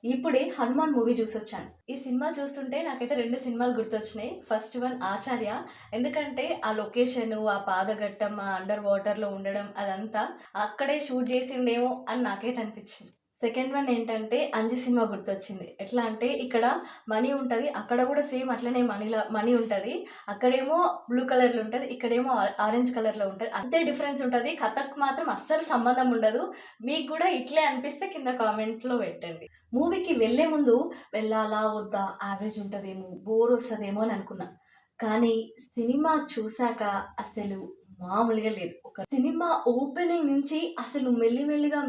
ఇప్పుడే 'హనుమాన్' మూవీ చూసొచ్చాను. ఈ సినిమా చూస్తుంటే నాకైతే 2 సినిమాలు గుర్తొచ్చినాయి. ఫస్ట్ వన్ 'ఆచార్య'. ఎందుకంటే ఆ లొకేషను, ఆ పాదఘట్టం, ఆ అండర్ వాటర్‌లో ఉండడం అదంతా అక్కడే షూట్ చేసిండేమో అని నాకైతే అనిపించింది. సెకండ్ వన్ ఏంటంటే 'అంజి' సినిమా గుర్తొచ్చింది. ఎట్లా అంటే ఇక్కడ మనీ ఉంటది. అక్కడ కూడా సేమ్ అట్లనే మనీ ఉంటది. అక్కడేమో బ్లూ కలర్‌లో ఉంటది. ఇక్కడేమో ఆరెంజ్ కలర్‌లో ఉంటది. అంతే డిఫరెన్స్ ఉంటది. కథకు మాత్రం అస్సలు సంబంధం ఉండదు. మీకు కూడా ఇట్లే అనిపిస్తే కింద కామెంట్‌లో పెట్టండి. మూవీకి వెళ్ళే ముందు వెళ్ళాలా? వద్దా? యావరేజ్ ఉంటదేమో, బోర్ వస్తదేమో అని అనుకున్నా. కానీ సినిమా చూసాక అసలు మామూలుగా లేదు. ఒక సినిమా ఓపెనింగ్ నుంచి అసలు మెల్లిమెల్లిగా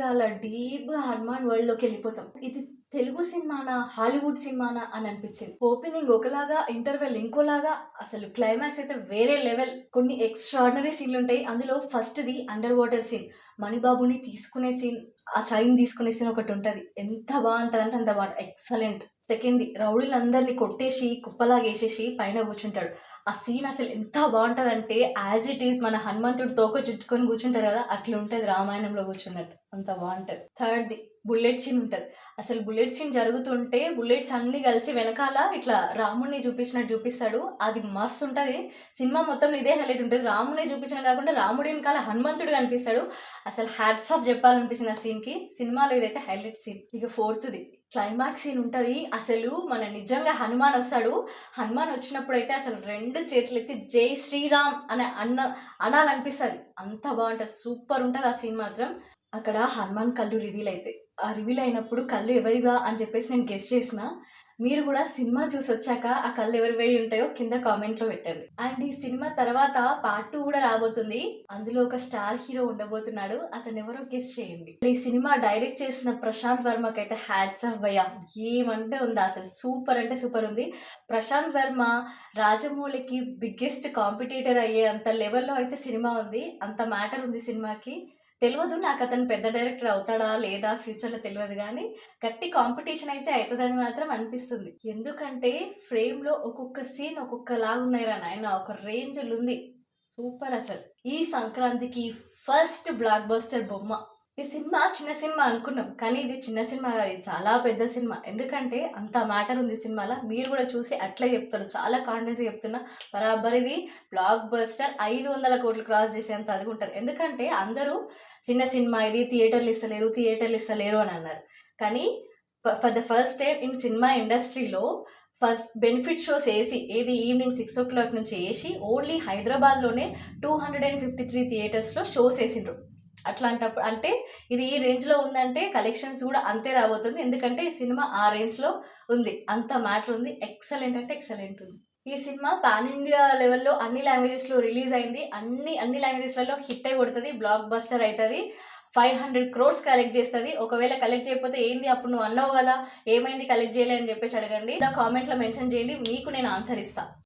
అలా డీప్‌గా హనుమాన్ వరల్డ్‌లోకెళ్ళిపోతాం. ఇది తెలుగు సినిమానా? హాలీవుడ్ సినిమానా? అని అనిపించింది. ఓపెనింగ్ ఒకలాగా, ఇంటర్వెల్ ఇంకోలాగా, అసలు క్లైమాక్స్ అయితే వేరే లెవెల్. కొన్ని ఎక్స్‌ట్రార్డినరీ సీన్‌లుంటాయి. అందులో ఫస్ట్‌ది అండర్ వాటర్ సీన్. మణిబాబుని తీసుకునే సీన్, ఆ చైన్ తీసుకునే సీన్ ఒకటుంటది. ఎంత బావుంటదంటే అంత బావుంటది. ఎక్సలెంట్. సెకండ్‌ది రౌడీలందరిని కొట్టేసి, కుప్పలాగేసేసి పైన కూర్చుంటాడు. ఆ సీన్ అసలు ఎంత బావుంటదంటే యాజ్ ఇట్ ఈజ్ మన హనుమంతుడు తోక చుట్టుకొని కూర్చుంటాడు కదా! అట్లుంటది రామాయణంలో కూర్చున్నట్టు. అంత బావుంటది. థర్డ్‌ది బుల్లెట్ సీన్ ఉంటది. అసలు బుల్లెట్ సీన్ జరుగుతుంటే బుల్లెట్స్ అన్నీ కలిసి వెనకాల ఇట్లా రాముడిని చూపించినట్టు చూపిస్తాడు. అది మస్తుంటది. సినిమా మొత్తంలో ఇదే హైలైట్ ఉంటది. రాముడిని చూపించడం కాకుండా రాముడి వెనకాల హనుమంతుడు కనిపిస్తాడు. అసలు హ్యాట్స్ ఆఫ్ చెప్పాలనిపించింది ఆ సీన్‌కి. సినిమాలో ఇదైతే హైలైట్ సీన్. ఇక ఫోర్త్‌ది క్లైమాక్స్ సీన్ ఉంటది. అసలు మన నిజంగా హనుమాన్ వస్తాడు. హనుమాన్ వచ్చినప్పుడైతే అసలు 2 చేతులెత్తి జై శ్రీరామ్ అని అనాలనిపిస్తది. అంత బావుంటది. సూపర్ ఉంటది ఆ సీన్ మాత్రం. అక్కడ హనుమాన్ కళ్ళు రివీల్ అయితాయి. ఆ రివీల్ అయినప్పుడు కళ్ళు ఎవరివా అని చెప్పేసి నేను గెస్ చేసిన. మీరు కూడా సినిమా చూసొచ్చాక ఆ కళ్ళు ఎవరివై ఉంటాయో కింద కామెంట్‌లో పెట్టండి. అండ్ ఈ సినిమా తర్వాత పార్ట్ 2 కూడా రాబోతుంది. అందులో ఒక స్టార్ హీరో ఉండబోతున్నాడు. అతనెవరో గెస్ చేయండి. ఈ సినిమా డైరెక్ట్ చేసిన ప్రశాంత్ వర్మకైతే హ్యాట్స్ ఆఫ్ భయ్యా! ఏమంటే ఉందా అసలు సూపర్ అంటే సూపర్ ఉంది. ప్రశాంత్ వర్మ రాజమౌళికి బిగ్గెస్ట్ కాంపిటీటర్ అయ్యేంత లెవెల్‌లో అయితే సినిమా ఉంది. అంత మ్యాటర్ ఉంది సినిమాకి. తెలవదు నాకతను పెద్ద డైరెక్టర్ అవుతాడా? లేదా? ఫ్యూచర్‌లో తెలవదు గానీ, గట్టి కాంపిటీషన్ అయితే అయితదని మాత్రం అనిపిస్తుంది. ఎందుకంటే ఫ్రేమ్‌లో ఒక్కొక్క సీన్ ఒక్కొక్కలాగున్నాయిరా నాయనా! ఒక రేంజ్‌లుంది. సూపర్ అసలు. ఈ సంక్రాంతికి ఫస్ట్ బ్లాక్ బస్టర్ బొమ్మ. ఈ సినిమా చిన్న సినిమా అనుకున్నాం. కానీ ఇది చిన్న సినిమా కాదు. ఇది చాలా పెద్ద సినిమా. ఎందుకంటే అంత మ్యాటర్ ఉంది సినిమాలో. మీరు కూడా చూసి అట్లే చెప్తారు. చాలా కాన్ఫిడెన్స్‌గా చెప్తున్నా. బరాబర్ ఇది బ్లాక్ బస్టర్ 500,00,00,000 క్రాస్ చేసేంత అది ఉంటది. ఎందుకంటే అందరూ చిన్న సినిమా ఇది థియేటర్లు ఇస్తలేరు అని అన్నారు. కానీ for the first time in cinema ఇండస్ట్రీలో ఫస్ట్ బెనిఫిట్ షోస్ ఏది ఈవినింగ్ 6:00 నుంచి ఓన్లీ హైదరాబాద్‌లోనే 253 థియేటర్స్‌లో షోస్ ఏసిండ్రు. అట్లాంటప్పుడు అంటే ఇది ఈ రేంజ్‌లో ఉందంటే కలెక్షన్స్ కూడా అంతే రాబోతుంది. ఎందుకంటే ఈ సినిమా ఆ రేంజ్‌లో ఉంది. అంత మ్యాటర్ ఉంది. ఎక్సలెంట్ అంటే ఎక్సలెంట్ ఉంది. ఈ సినిమా పాన్ ఇండియా లెవెల్‌లో అన్ని లాంగ్వేజెస్‌లో రిలీజ్ అయింది. అన్ని లాంగ్వేజెస్‌లలో హిట్టే కొడతది. బ్లాక్ బస్టర్ అయితది. 500 క్రోర్స్ కలెక్ట్ చేస్తది. ఒకవేళ కలెక్ట్ చేయకపోతే ఏంది అప్పుడు నువ్వు అన్నావు కదా! ఏమైంది కలెక్ట్ చేయలే అని చెప్పేసి అడగండి. కామెంట్‌లో మెన్షన్ చేయండి. మీకు నేను ఆన్సర్ ఇస్తా.